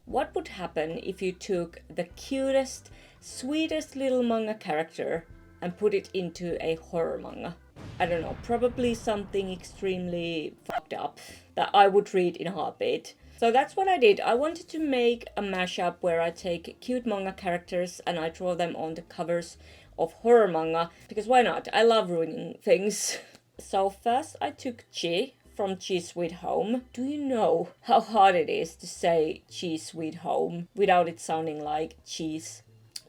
What would happen if you took the cutest, sweetest little manga character and put it into a horror manga? I don't know, probably something extremely fucked up that I would read in a heartbeat. So that's what I did. I wanted to make a mashup where I take cute manga characters and I draw them on the covers of horror manga, because why not? I love ruining things. So first I took Chi from Cheese Sweet Home. Do you know how hard it is to say Cheese Sweet Home without it sounding like cheese?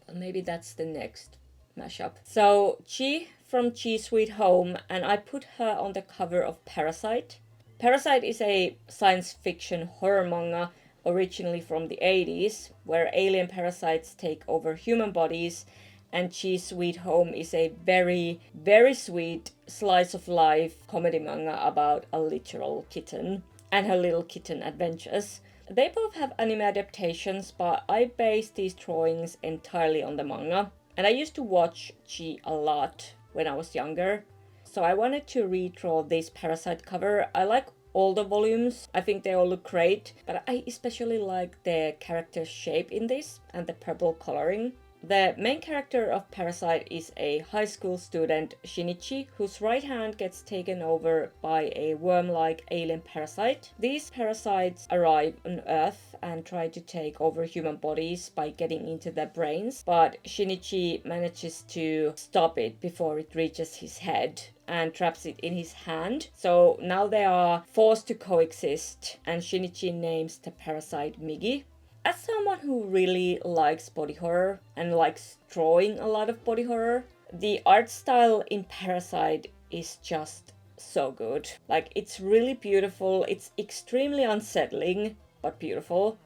Well, maybe that's the next mashup. So Chi from Cheese Sweet Home, and I put her on the cover of Parasite. Parasite is a science fiction horror manga originally from the 80s, where alien parasites take over human bodies, and Cheese Sweet Home is a very, very sweet slice of life comedy manga about a literal kitten and her little kitten adventures. They both have anime adaptations, but I based these drawings entirely on the manga. And I used to watch Chi a lot when I was younger. So I wanted to redraw this Parasite cover. I like all the volumes. I think they all look great, but I especially like the character's shape in this and the purple coloring. The main character of Parasite is a high school student, Shinichi, whose right hand gets taken over by a worm-like alien parasite. These parasites arrive on Earth and try to take over human bodies by getting into their brains, but Shinichi manages to stop it before it reaches his head and traps it in his hand. So now they are forced to coexist, and Shinichi names the parasite Migi. As someone who really likes body horror and likes drawing a lot of body horror, the art style in Parasite is just so good. Like, it's really beautiful, it's extremely unsettling, but beautiful.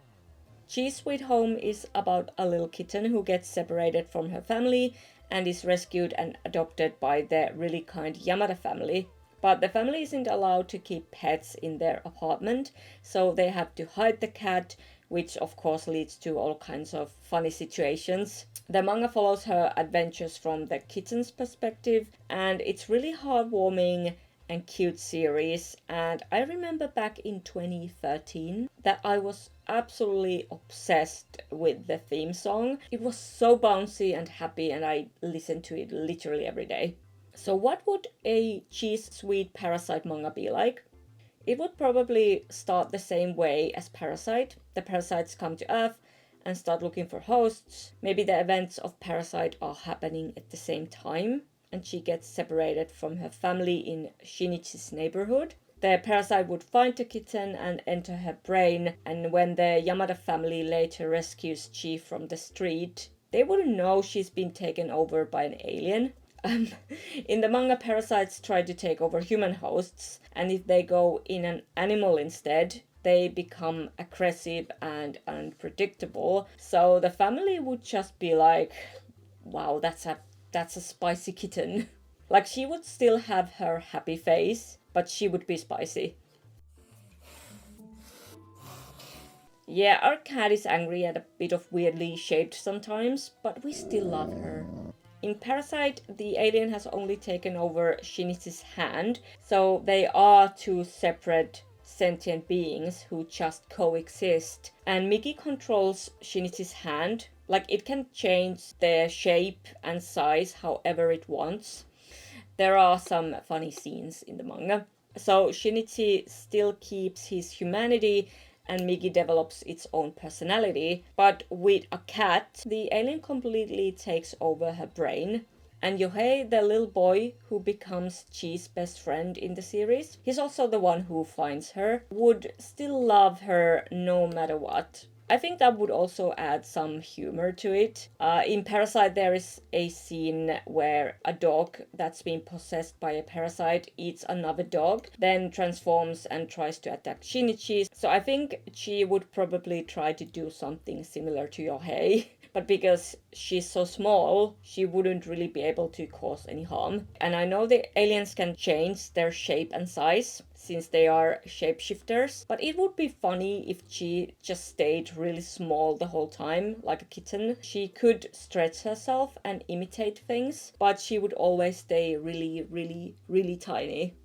Cheese Sweet Home is about a little kitten who gets separated from her family and is rescued and adopted by the really kind Yamada family. But the family isn't allowed to keep pets in their apartment, so they have to hide the cat, which of course leads to all kinds of funny situations. The manga follows her adventures from the kitten's perspective, and it's really heartwarming and cute series. And I remember back in 2013 that I was absolutely obsessed with the theme song. It was so bouncy and happy, and I listened to it literally every day. So what would a cheese sweet Parasite manga be like? It would probably start the same way as Parasite. The parasites come to Earth and start looking for hosts. Maybe the events of Parasite are happening at the same time, and she gets separated from her family in Shinichi's neighborhood. The parasite would find the kitten and enter her brain, and when the Yamada family later rescues Chi from the street, they wouldn't know she's been taken over by an alien. In the manga, parasites try to take over human hosts, and if they go in an animal instead, they become aggressive and unpredictable. So the family would just be like, wow, that's a spicy kitten. Like, she would still have her happy face, but she would be spicy. Yeah, our cat is angry and a bit of weirdly shaped sometimes, but we still love her. In Parasite, the alien has only taken over Shinichi's hand, so they are two separate sentient beings who just coexist. And Migi controls Shinichi's hand, like it can change the shape and size however it wants. There are some funny scenes in the manga. So Shinichi still keeps his humanity and Migi develops its own personality, but with a cat, the alien completely takes over her brain. And Yohei, the little boy who becomes Chi's best friend in the series, he's also the one who finds her, would still love her no matter what. I think that would also add some humor to it. In Parasite, there is a scene where a dog that's been possessed by a parasite eats another dog, then transforms and tries to attack Shinichi. So I think she would probably try to do something similar to Yohei. But because she's so small, she wouldn't really be able to cause any harm. And I know the aliens can change their shape and size, since they are shapeshifters. But it would be funny if she just stayed really small the whole time, like a kitten. She could stretch herself and imitate things, but she would always stay really, really, really tiny.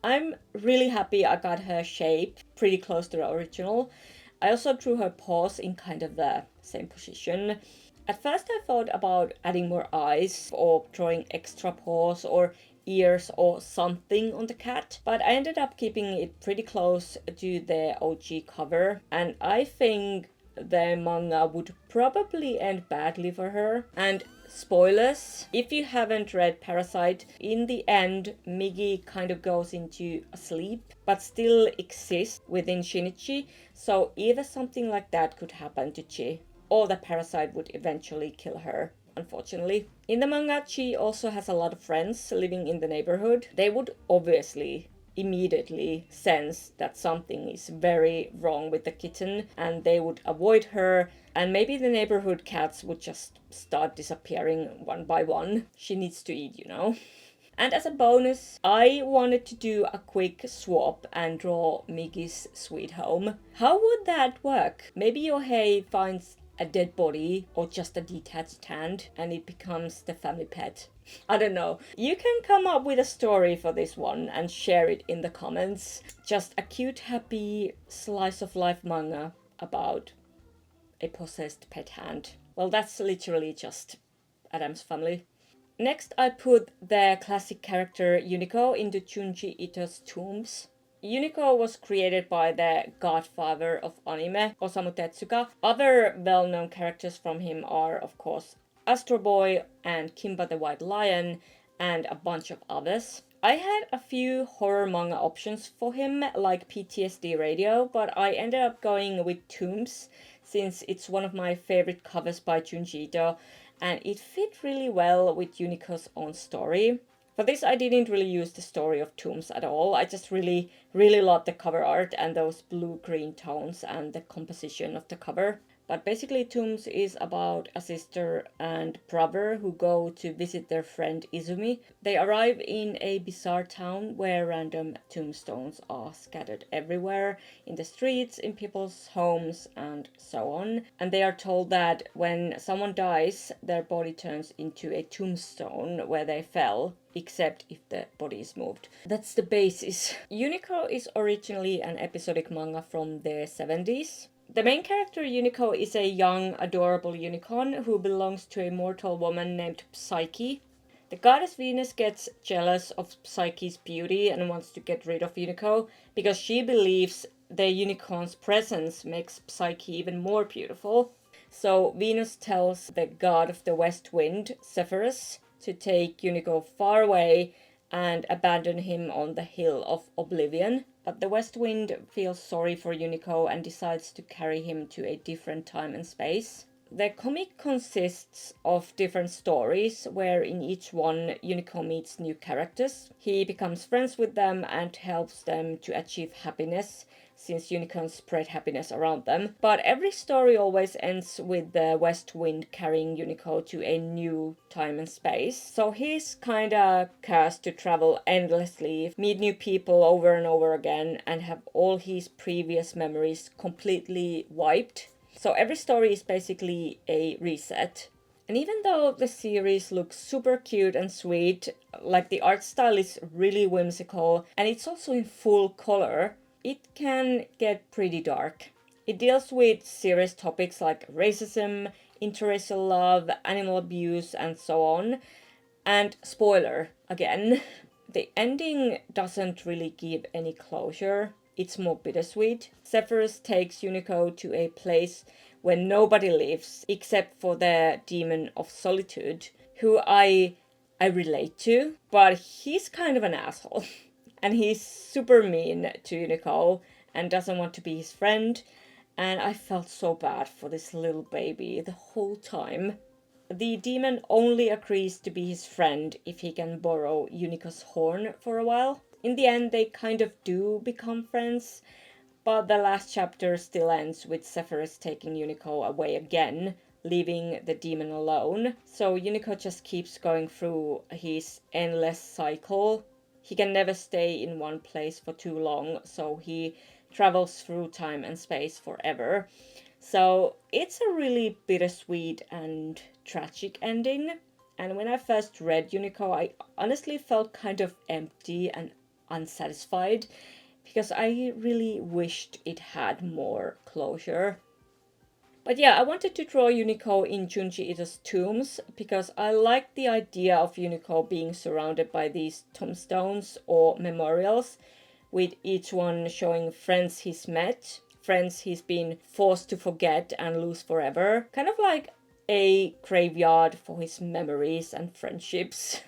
I'm really happy I got her shape pretty close to the original. I also drew her paws in kind of the same position. At first I thought about adding more eyes or drawing extra paws or ears or something on the cat, but I ended up keeping it pretty close to the OG cover, and I think the manga would probably end badly for her. And spoilers, if you haven't read Parasite, in the end Migi kind of goes into a sleep but still exists within Shinichi, so either something like that could happen to Chi, or the parasite would eventually kill her, unfortunately. In the manga, Chi also has a lot of friends living in the neighborhood. They would obviously immediately sense that something is very wrong with the kitten and they would avoid her, and maybe the neighborhood cats would just start disappearing one by one. She needs to eat, you know. And as a bonus, I wanted to do a quick swap and draw Migi's sweet home. How would that work? Maybe Yohei finds a dead body or just a detached hand and it becomes the family pet. I don't know. You can come up with a story for this one and share it in the comments. Just a cute, happy slice of life manga about a possessed pet hand. Well, that's literally just Adam's family. Next, I put the classic character Unico into Junji Ito's tombs. Unico was created by the godfather of anime, Osamu Tezuka. Other well-known characters from him are, of course, Astro Boy and Kimba the White Lion, and a bunch of others. I had a few horror manga options for him, like PTSD Radio, but I ended up going with Tombs, since it's one of my favorite covers by Junji Ito, and it fit really well with Unico's own story. For this, I didn't really use the story of Tombs at all. I just really loved the cover art and those blue-green tones and the composition of the cover. But basically, Tombs is about a sister and brother who go to visit their friend Izumi. They arrive in a bizarre town where random tombstones are scattered everywhere, in the streets, in people's homes, and so on. And they are told that when someone dies, their body turns into a tombstone where they fell, except if the body is moved. That's the basis. Unico is originally an episodic manga from the 70s. The main character, Unico, is a young, adorable unicorn who belongs to a mortal woman named Psyche. The goddess Venus gets jealous of Psyche's beauty and wants to get rid of Unico because she believes the unicorn's presence makes Psyche even more beautiful. So Venus tells the god of the west wind, Zephyrus, to take Unico far away and abandon him on the hill of Oblivion. But the West Wind feels sorry for Unico and decides to carry him to a different time and space. The comic consists of different stories where in each one Unico meets new characters. He becomes friends with them and helps them to achieve happiness, since unicorns spread happiness around them. But every story always ends with the West Wind carrying Unico to a new time and space. So he's kinda cursed to travel endlessly, meet new people over and over again, and have all his previous memories completely wiped. So every story is basically a reset. And even though the series looks super cute and sweet, like the art style is really whimsical, and it's also in full color, it can get pretty dark. It deals with serious topics like racism, interracial love, animal abuse, and so on. And spoiler, again, the ending doesn't really give any closure. It's more bittersweet. Zephyrus takes Unico to a place where nobody lives except for the demon of solitude, who I relate to, but he's kind of an asshole. And he's super mean to Unico and doesn't want to be his friend. And I felt so bad for this little baby the whole time. The demon only agrees to be his friend if he can borrow Unico's horn for a while. In the end, they kind of do become friends, but the last chapter still ends with Zephyrus taking Unico away again, leaving the demon alone. So Unico just keeps going through his endless cycle. He can never stay in one place for too long, so he travels through time and space forever. So it's a really bittersweet and tragic ending. And when I first read Unico, I honestly felt kind of empty and unsatisfied because I really wished it had more closure. But yeah, I wanted to draw Unico in Junji Ito's tombs because I like the idea of Unico being surrounded by these tombstones or memorials, with each one showing friends he's met, friends he's been forced to forget and lose forever. Kind of like a graveyard for his memories and friendships.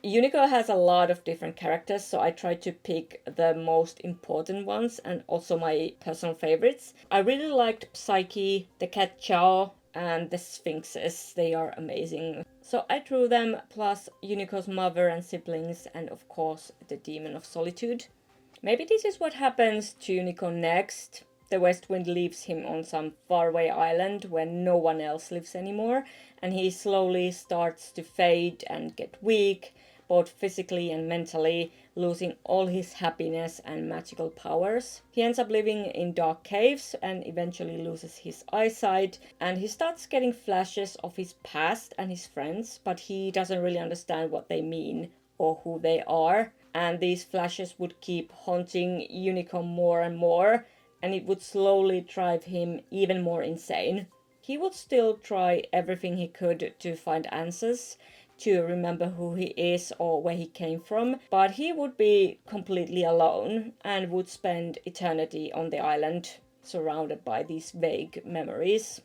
Unico has a lot of different characters, so I tried to pick the most important ones and also my personal favorites. I really liked Psyche, the cat Chao, and the Sphinxes. They are amazing. So I drew them, plus Unico's mother and siblings, and of course the Demon of Solitude. Maybe this is what happens to Unico next. The West Wind leaves him on some faraway island where no one else lives anymore, and he slowly starts to fade and get weak, both physically and mentally, losing all his happiness and magical powers. He ends up living in dark caves and eventually loses his eyesight, and he starts getting flashes of his past and his friends, but he doesn't really understand what they mean or who they are. And these flashes would keep haunting Unico more and more, and it would slowly drive him even more insane. He would still try everything he could to find answers, to remember who he is or where he came from, but he would be completely alone and would spend eternity on the island, surrounded by these vague memories.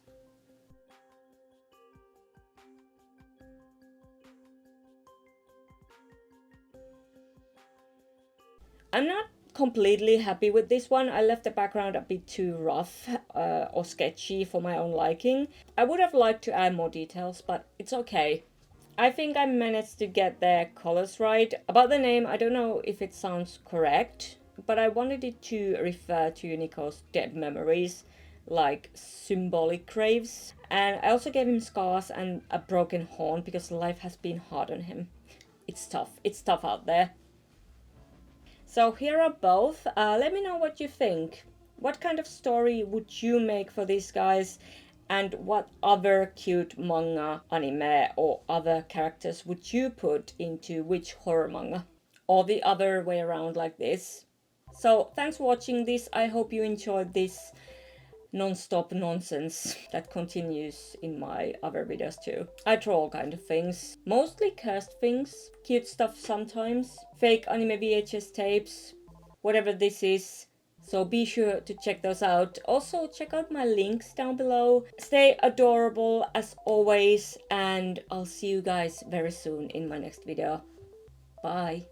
I'm not completely happy with this one. I left the background a bit too rough or sketchy for my own liking. I would have liked to add more details, but it's okay. I think I managed to get the colors right. About the name, I don't know if it sounds correct, but I wanted it to refer to Unico's dead memories, like symbolic graves. And I also gave him scars and a broken horn because life has been hard on him. It's tough out there. So here are both. Let me know what you think. What kind of story would you make for these guys? And what other cute manga, anime, or other characters would you put into which horror manga? Or the other way around like this. So thanks for watching this. I hope you enjoyed this non-stop nonsense that continues in my other videos too. I draw all kind of things, mostly cursed things, cute stuff sometimes, fake anime VHS tapes, whatever this is. So be sure to check those out. Also check out my links down below. Stay adorable as always, and I'll see you guys very soon in my next video. Bye.